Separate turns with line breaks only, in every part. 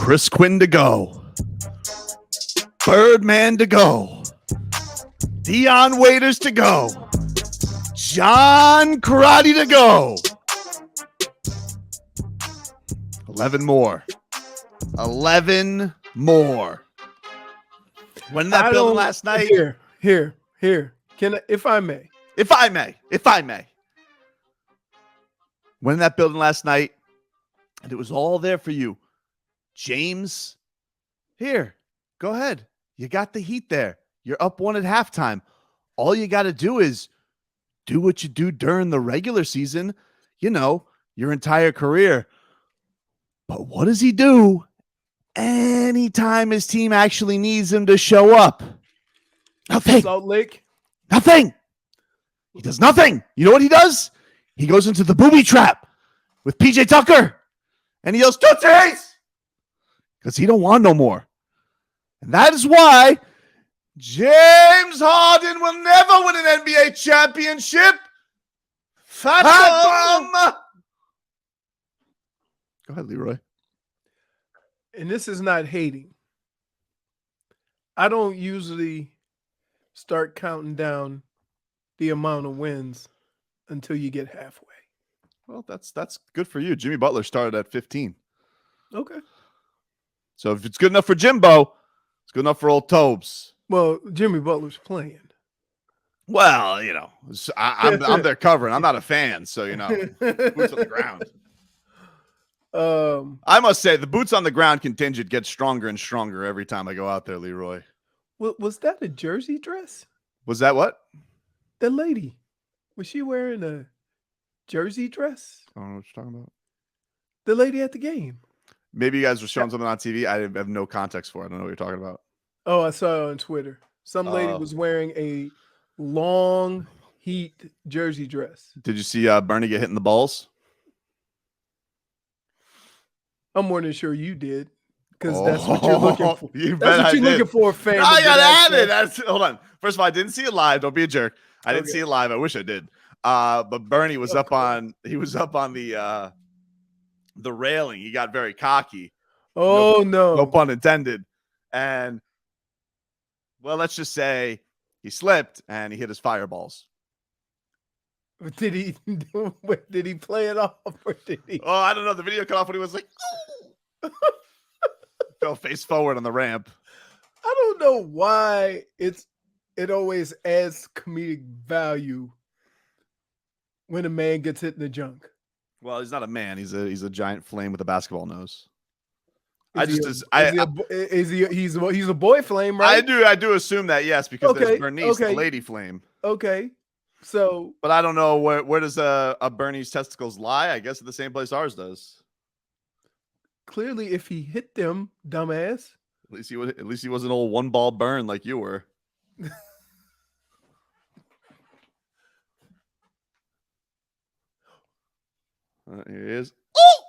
Chris Quinn to go. Birdman to go. Dion Waiters to go. John Karate to go. 11 more. 11 more. When that building last night?
Here. Can I, if I may.
If I may. When in that building last night, and it was all there for you. James, here, go ahead. You got the heat there. You're up one at halftime. All you got to do is do what you do during the regular season, you know, your entire career. But what does he do anytime his team actually needs him to show up? Nothing.
Salt Lake?
Nothing. He does nothing. You know what he does? He goes into the booby trap with PJ Tucker and he yells, Tootsies! Because he don't want no more. And that is why James Harden will never win an NBA championship. Fat bomb. Go ahead, Leroy.
And this is not hating. I don't usually start counting down the amount of wins until you get halfway.
Well, that's good for you. Jimmy Butler started at 15.
Okay.
So if it's good enough for Jimbo, it's good enough for old Tobes.
Well, Jimmy Butler's playing.
Well, you know, I'm there covering. I'm not a fan, so, you know, boots on the ground. I must say, the boots on the ground contingent gets stronger and stronger every time I go out there, Leroy.
Was that a jersey dress?
Was that what?
The lady. Was she wearing a jersey dress?
I don't know what you're talking about.
The lady at the game.
Maybe you guys were showing something on TV. I have no context for it. I don't know what you're talking about.
Oh, I saw it on Twitter. Some lady was wearing a long Heat jersey dress.
Did you see Bernie get hit in the balls?
I'm more than sure you did, because that's what you're looking for.
That's what
you're looking for, fan.
I got added. Hold on. First of all, I didn't see it live. Don't be a jerk. I didn't see it live. I wish I did. But Bernie was up on the railing. He got very cocky.
Oh, no.
No pun intended. And well, let's just say he slipped and he hit his fireballs.
Did he play it off, or did he?
Oh, I don't know. The video cut off when he was like, fell face forward on the ramp.
I don't know why it always adds comedic value when a man gets hit in the junk.
Well, he's not a man. He's a giant flame with a basketball nose.
He's a boy flame, right?
I do assume that, yes, because there's Bernice, the lady flame.
Okay. So,
but I don't know where does a Bernie's testicles lie? I guess at the same place ours does.
Clearly, if he hit them, dumbass.
At least he was an old one ball burn like you were. Here he is. Oh!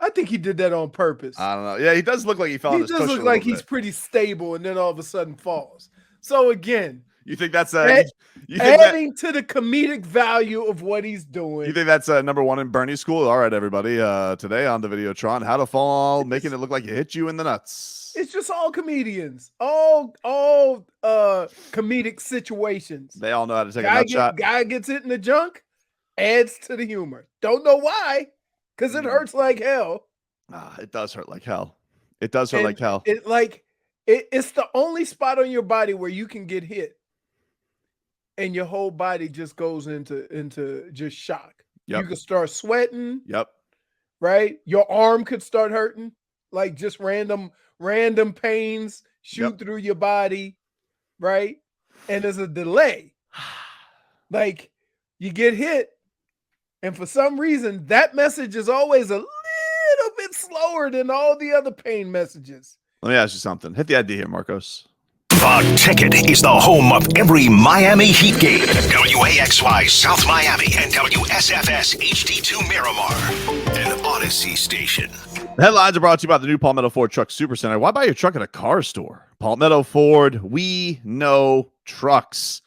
I think he did that on purpose.
I don't know. Yeah, he does look like he fell on his cushion. He does look
like he's pretty stable, and then all of a sudden falls. So again,
you think that's
adding to the comedic value of what he's doing.
You think that's number one in Bernie's school? All right, everybody. Today on the Videotron, how to fall, making it look like it hit you in the nuts.
It's just all comedians, all comedic situations.
They all know how to take a nut shot.
Guy gets hit in the junk, adds to the humor. Don't know why, because it hurts like hell.
It does hurt like hell. It does hurt like hell.
It's the only spot on your body where you can get hit and your whole body just goes into just shock. Yep. You could start sweating.
Yep.
Right? Your arm could start hurting. Like just random pains shoot through your body. Right? And there's a delay. Like you get hit, and for some reason, that message is always a little bit slower than all the other pain messages.
Let me ask you something. Hit the idea here, Marcos.
The Ticket is the home of every Miami Heat game. WAXY South Miami and WSFS HD2 Miramar, an Odyssey station.
The headlines are brought to you by the new Palmetto Ford Truck Supercenter. Why buy your truck at a car store? Palmetto Ford, we know trucks.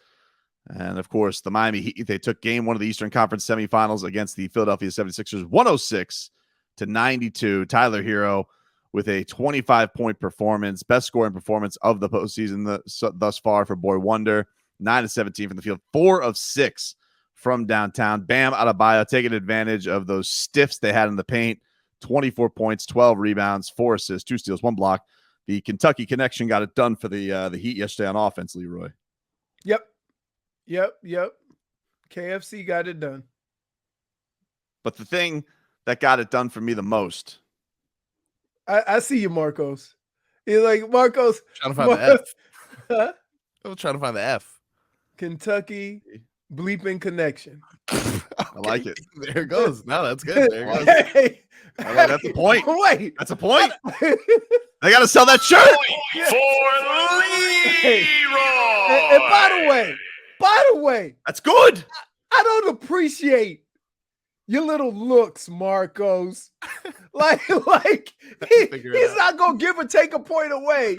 And, of course, the Miami Heat, they took game one of the Eastern Conference semifinals against the Philadelphia 76ers, 106-92. Tyler Hero with a 25-point performance, best scoring performance of the postseason thus far for Boy Wonder. 9 of 17 from the field, 4 of 6 from downtown. Bam Adebayo taking advantage of those stiffs they had in the paint. 24 points, 12 rebounds, 4 assists, 2 steals, 1 block. The Kentucky connection got it done for the Heat yesterday on offense, Leroy.
Yep. KFC got it done.
But the thing that got it done for me the most.
I see you, Marcos. You're like, Marcos.
Trying to find the F.
Huh?
I'm trying to find the F.
Kentucky bleeping connection.
I like it.
There it goes. No, that's good. There it goes.
Hey,
That's a point.
Wait.
That's a point. They got to sell that shirt.
For Leroy.
And by the way,
That's good.
I don't appreciate your little looks, Marcos. like he's not gonna give or take a point away.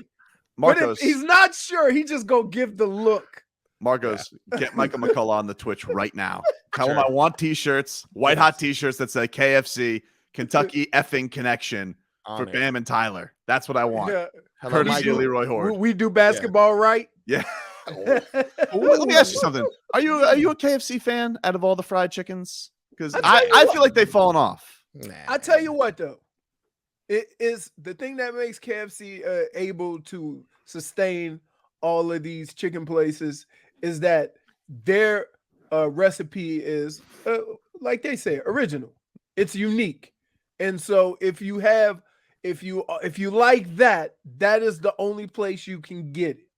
Marcos,
But if he's not sure, he just gonna give the look.
Marcos, get Michael McCullough on the Twitch right now. Tell him I want T-shirts, white hot T-shirts that say KFC, Kentucky effing connection for Bam and Tyler. That's what I want.
Yeah.
Courtesy of Leroy Horde.
We do basketball right.
Yeah. Let me ask you something. Are you a KFC fan out of all the fried chickens? Because I feel like they've fallen off.
Nah.
I tell you what, though, it is the thing that makes KFC able to sustain all of these chicken places is that their recipe is, like they say, original. It's unique, and so if you like that, that is the only place you can get it,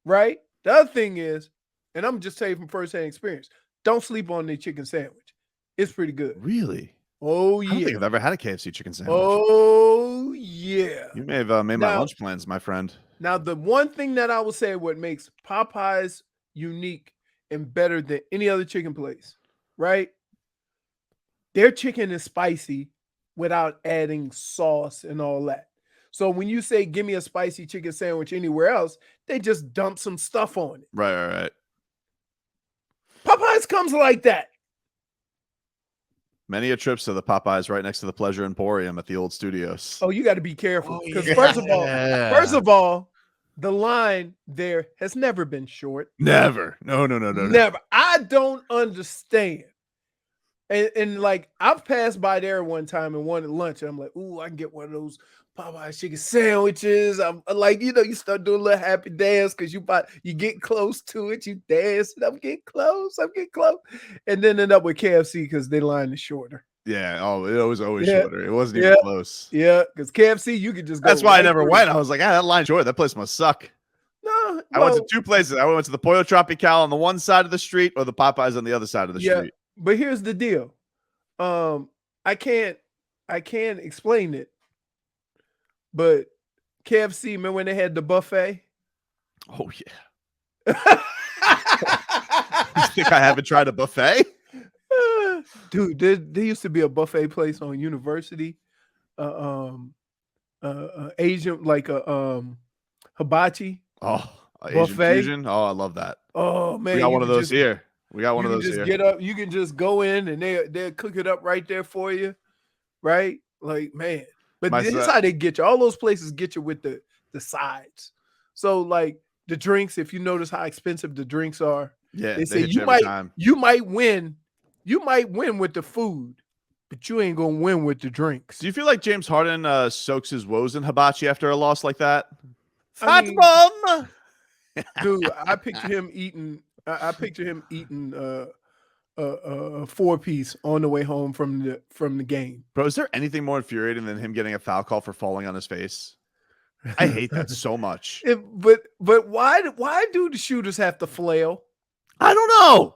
right? The other thing is, and I'm just telling you from firsthand experience, don't sleep on the chicken sandwich. It's pretty good.
Really?
Oh,
I don't
yeah.
think I've ever had a KFC chicken sandwich.
Oh, yeah.
You may have made my
Now-
lunch plans, my friend.
Now, the one thing that I would say what makes Popeyes unique and better than any other chicken place, right? Their chicken is spicy without adding sauce and all that. So when you say, give me a spicy chicken sandwich anywhere else, they just dump some stuff on it.
Right.
Popeyes comes like that.
Many a trips to the Popeyes right next to the Pleasure Emporium at the old studios.
Oh, you got to be careful. Because
yeah.
first of all, the line there has never been short.
Never. No.
Never. I don't understand. And like I've passed by there one time and wanted lunch, and I'm like, ooh, I can get one of those Popeye chicken sandwiches. I'm like, you start doing a little happy dance because you get close to it, you dance, and I'm getting close, and then end up with KFC because their line is shorter.
Yeah. Oh, it was always shorter. It wasn't even close.
Yeah, because KFC you could just go.
That's why I
right
never
through.
went. I was like, that line's short. That place must suck.
No,
I went to two places. I went to the Pollo Tropical on the one side of the street or the Popeyes on the other side of the street.
But here's the deal. I can't explain it. But KFC, remember when they had the buffet?
Oh, yeah. You think I haven't tried a buffet?
Dude, there used to be a buffet place on University. Asian, like a hibachi.
Oh,
Buffet?
Asian fusion. Oh, I love that.
Oh, man.
We got
you
one of
can
those
just-
here. We got one
you
of
can
those
just
here.
get up. You can just go in and they'll cook it up right there for you. Right? Like, man. But this is how they get you. All those places get you with the sides. So, like, the drinks, if you notice how expensive the drinks are,
Yeah,
they say
hit
you
every time.
might win with the food, but you ain't gonna win with the drinks.
Do you feel like James Harden soaks his woes in hibachi after a loss like that?
I
Fat
mean-
bum.
Dude, I picture him eating a 4-piece on the way home from the game.
Bro, is there anything more infuriating than him getting a foul call for falling on his face? I hate that so much.
But why do the shooters have to flail?
I don't know.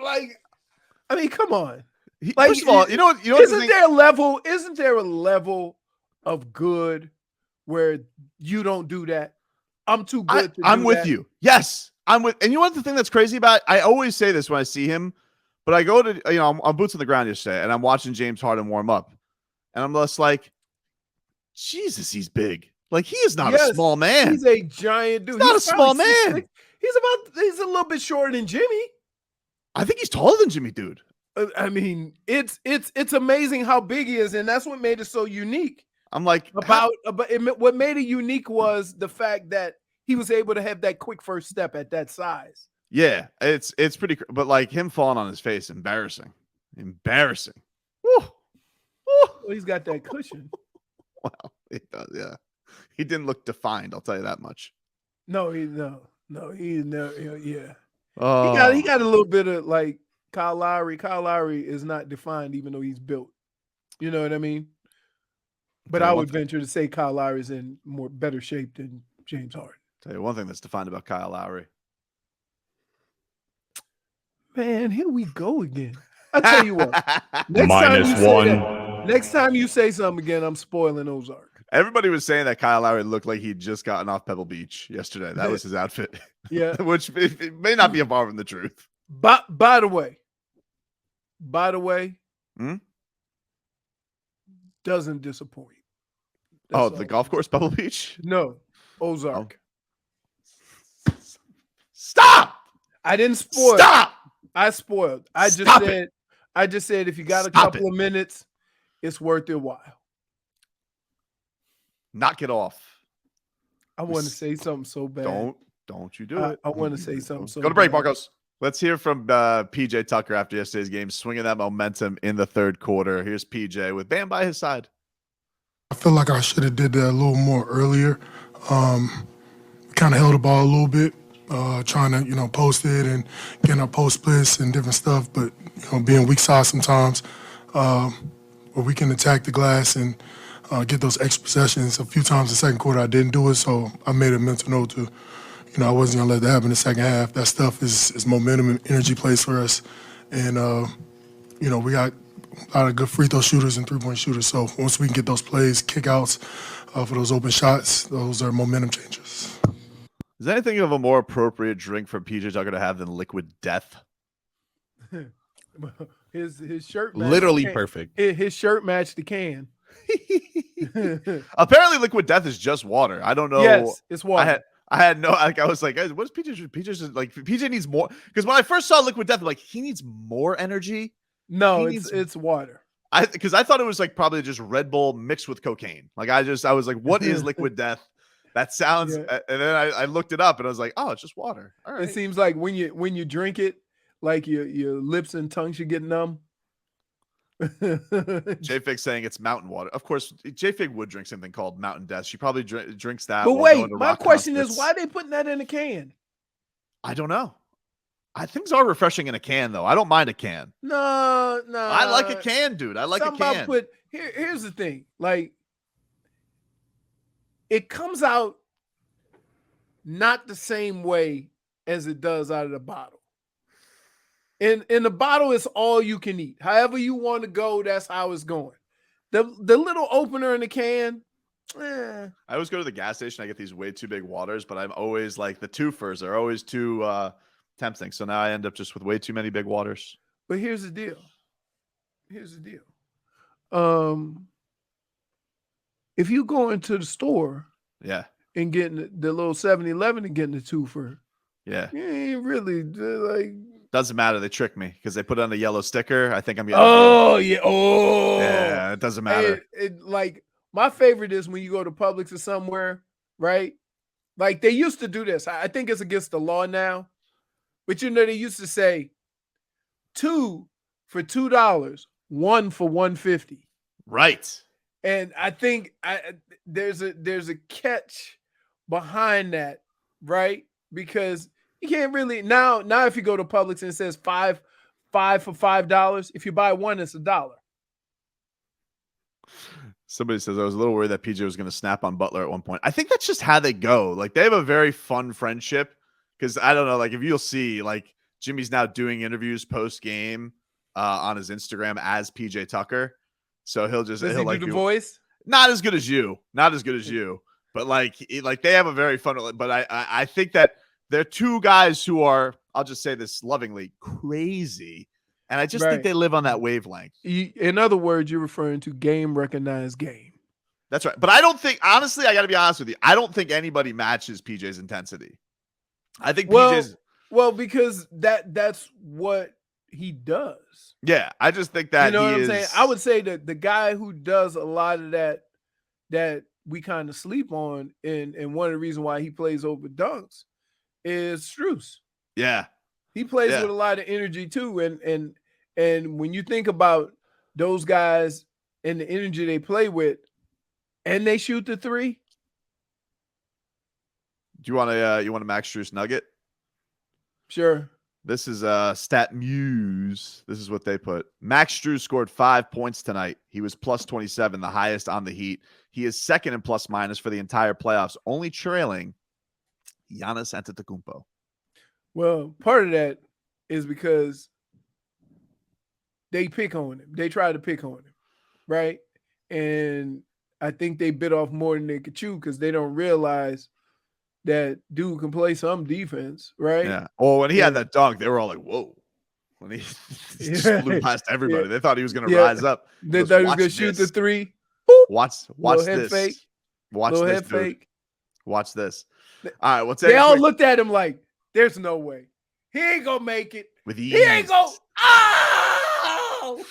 Like, I mean, come on.
First of all, you know what
Isn't there a level of good where you don't do that? I'm too good to do
I'm with
that.
you. Yes, I'm with. And you know what the thing that's crazy about? I always say this when I see him, but I go to I'm boots on the ground yesterday, and I'm watching James Harden warm up, and I'm just like, Jesus, he's big. Like he is not a small man.
He's a giant dude.
He's not a small
probably
man.
6'6". He's a little bit shorter than Jimmy.
I think he's taller than Jimmy, dude.
I mean, it's amazing how big he is, and that's what made it so unique.
I'm like,
what made it unique was the fact that he was able to have that quick first step at that size.
yeah, it's pretty, but like him falling on his face, embarrassing. Woo. Woo.
Well, he's got that cushion.
Wow, it does, yeah. He didn't look defined, I'll tell you that much.
No, yeah.
Oh,
He got a little bit of like Kyle Lowry. Kyle Lowry is not defined, even though he's built. You know what I mean? But I would venture to say Kyle Lowry is in better shape than James Harden.
Tell you one thing that's defined about Kyle Lowry.
Man, here we go again. I tell you what. Next time you say something again, I'm spoiling Ozark.
Everybody was saying that Kyle Lowry looked like he'd just gotten off Pebble Beach yesterday. That was his outfit.
Yeah.
Which it may not be far from the truth.
By the way, doesn't disappoint. That's
the golf course, Pebble Beach?
No, Ozark.
Oh. Stop!
I didn't spoil.
Stop!
I spoiled. I just said if you got a couple of minutes, it's worth your while.
Knock it off.
I want to say something so bad.
Don't you do it.
I want to say something so
Go to break,
bad.
Marcos. Let's hear from PJ Tucker after yesterday's game, swinging that momentum in the third quarter. Here's PJ with Bam by his side.
I feel like I should have did that a little more earlier. Kind of held the ball a little bit, trying to, post it and getting our post splits and different stuff. But, being weak side sometimes, where we can attack the glass and get those extra possessions. A few times in the second quarter I didn't do it, so I made a mental note to, I wasn't going to let that happen in the second half. That stuff is momentum and energy plays for us. And, we got a lot of good free throw shooters and three-point shooters. So once we can get those plays, kickouts for those open shots, those are momentum changers.
Is there anything of a more appropriate drink for PJ Tucker to have than Liquid Death?
His shirt
Literally perfect.
His shirt matched the can.
Apparently, Liquid Death is just water. I don't know.
Yes, it's water.
I had no. Like, I was like, guys, what's PJ? PJ's like PJ needs more. Because when I first saw Liquid Death, I'm like, he needs more energy.
No, it's water.
Because I thought it was like probably just Red Bull mixed with cocaine. Like I was like, what is Liquid Death? That sounds. Yeah. And then I looked it up and I was like, oh, it's just water. All right.
It seems like when you drink it, like your lips and tongue should get numb.
J-Fig saying it's mountain water. Of course, J-Fig would drink something called Mountain Death. She probably drinks that.
But wait, my question is, why are they putting that in a can?
I don't know. Things are refreshing in a can, though. I don't mind a can.
No.
I like a can, dude. I like a can.
Here's the thing. Like, it comes out not the same way as it does out of the bottle. In the bottle, it's all you can eat. However you want to go, that's how it's going. The little opener in the can. I
always go to the gas station. I get these way too big waters, but I'm always like the twofers are always too tempting. So now I end up just with way too many big waters.
But here's the deal. If you go into the store, and getting the little 7-Eleven and getting the twofer, you ain't really like.
Doesn't matter. They trick me because they put on a yellow sticker. I think I'm getting.
Yeah,
it doesn't matter.
Like my favorite is when you go to Publix or somewhere, right? Like they used to do this. I think it's against the law now, but they used to say 2 for $2, 1 for $1.50.
Right.
And I think there's a catch behind that, right? Because you can't really now if you go to Publix and it says 5 for $5, if you buy one, it's $1.
Somebody says I was a little worried that PJ was going to snap on Butler at one point. I think that's just how they go. Like they have a very fun friendship because I don't know. Like if you'll see, like Jimmy's now doing interviews post game on his Instagram as PJ Tucker. So he'll
do the voice.
Not as good as you, but like they have a very fun. But I think that they're two guys who are, I'll just say this lovingly, crazy. And I just think they live on that wavelength.
In other words, you're referring to game recognized game.
That's right. But I don't think, honestly, I got to be honest with you. I don't think anybody matches PJ's intensity. I think PJ's.
Well, because that's what he does.
Yeah. I just think that
what I'm saying? I would say that the guy who does a lot of that that we kind of sleep on, and one of the reasons why he plays over dunks is Strus.
Yeah.
He plays
Yeah.
with a lot of energy too. And when you think about those guys and the energy they play with, and they shoot the three.
Do you want to Max Strus nugget?
Sure.
This is Stat Muse. This is what they put. Max Strus scored 5 points tonight. He was plus 27, the highest on the Heat. He is second in plus minus for the entire playoffs, only trailing Giannis Antetokounmpo.
Well, part of that is because they pick on him. They try to pick on him, right? And I think they bit off more than they could chew because they don't realize that dude can play some defense, right?
Yeah. Oh, when he had that dunk, they were all like, whoa. When he just flew past everybody. They thought he was going to rise up.
They thought he was going to shoot the three.
Watch
head
this.
fake.
Watch
Little
this,
head
dude.
fake.
Watch this. All right, what's
They all looked at him like, there's no way. He ain't going to make it.
With ease.
He ain't going to. Oh!